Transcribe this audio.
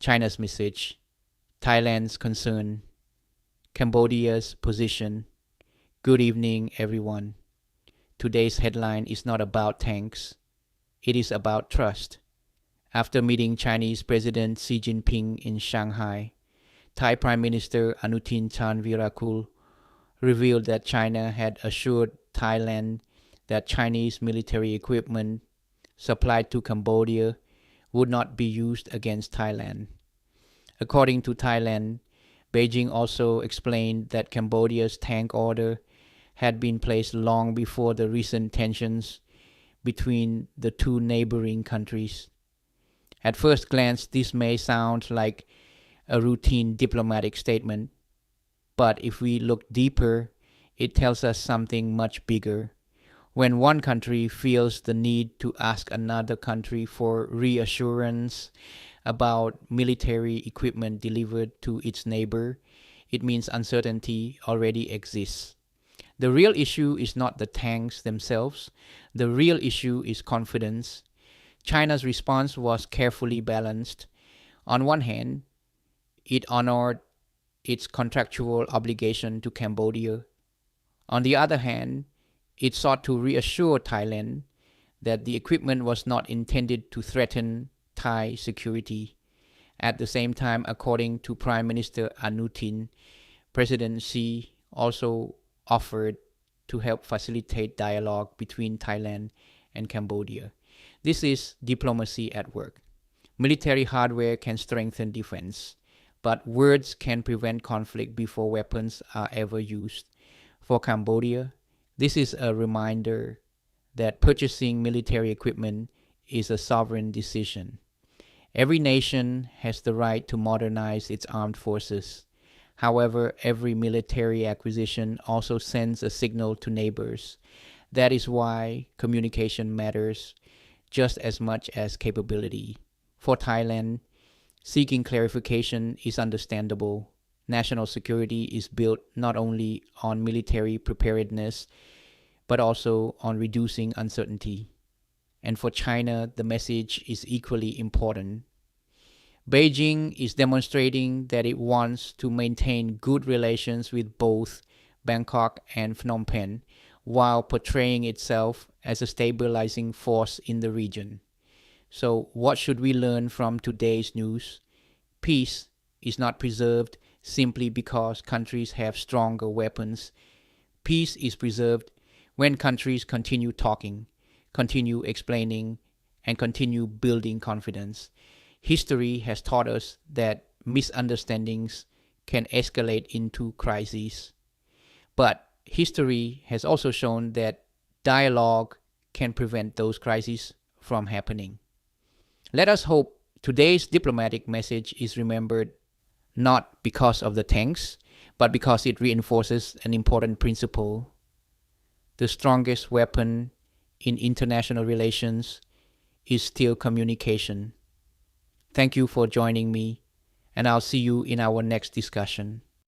China's message, Thailand's concern, Cambodia's position. Good evening, everyone. Today's headline is not about tanks. It is about trust. After meeting Chinese President Xi Jinping in Shanghai, Thai Prime Minister Anutin Charnvirakul revealed that China had assured Thailand that Chinese military equipment supplied to Cambodia would not be used against Thailand. According to Thailand, Beijing also explained that Cambodia's tank order had been placed long before the recent tensions between the two neighboring countries. At first glance, this may sound like a routine diplomatic statement, but if we look deeper, it tells us something much bigger. When one country feels the need to ask another country for reassurance about military equipment delivered to its neighbor, it means uncertainty already exists. The real issue is not the tanks themselves. The real issue is confidence. China's response was carefully balanced. On one hand, it honored its contractual obligation to Cambodia. On the other hand, it sought to reassure Thailand that the equipment was not intended to threaten Thai security. At the same time, according to Prime Minister Anutin, President Xi also offered to help facilitate dialogue between Thailand and Cambodia. This is diplomacy at work. Military hardware can strengthen defense, but words can prevent conflict before weapons are ever used. For Cambodia, this is a reminder that purchasing military equipment is a sovereign decision. Every nation has the right to modernize its armed forces. However, every military acquisition also sends a signal to neighbors. That is why communication matters just as much as capability. For Thailand, seeking clarification is understandable. National security is built not only on military preparedness, but also on reducing uncertainty. And for China, the message is equally important. Beijing is demonstrating that it wants to maintain good relations with both Bangkok and Phnom Penh, while portraying itself as a stabilizing force in the region. So, what should we learn from today's news? Peace is not preserved simply because countries have stronger weapons. Peace is preserved when countries continue talking, continue explaining, and continue building confidence. History has taught us that misunderstandings can escalate into crises. But history has also shown that dialogue can prevent those crises from happening. Let us hope today's diplomatic message is remembered not because of the tanks, but because it reinforces an important principle. The strongest weapon in international relations is still communication. Thank you for joining me, and I'll see you in our next discussion.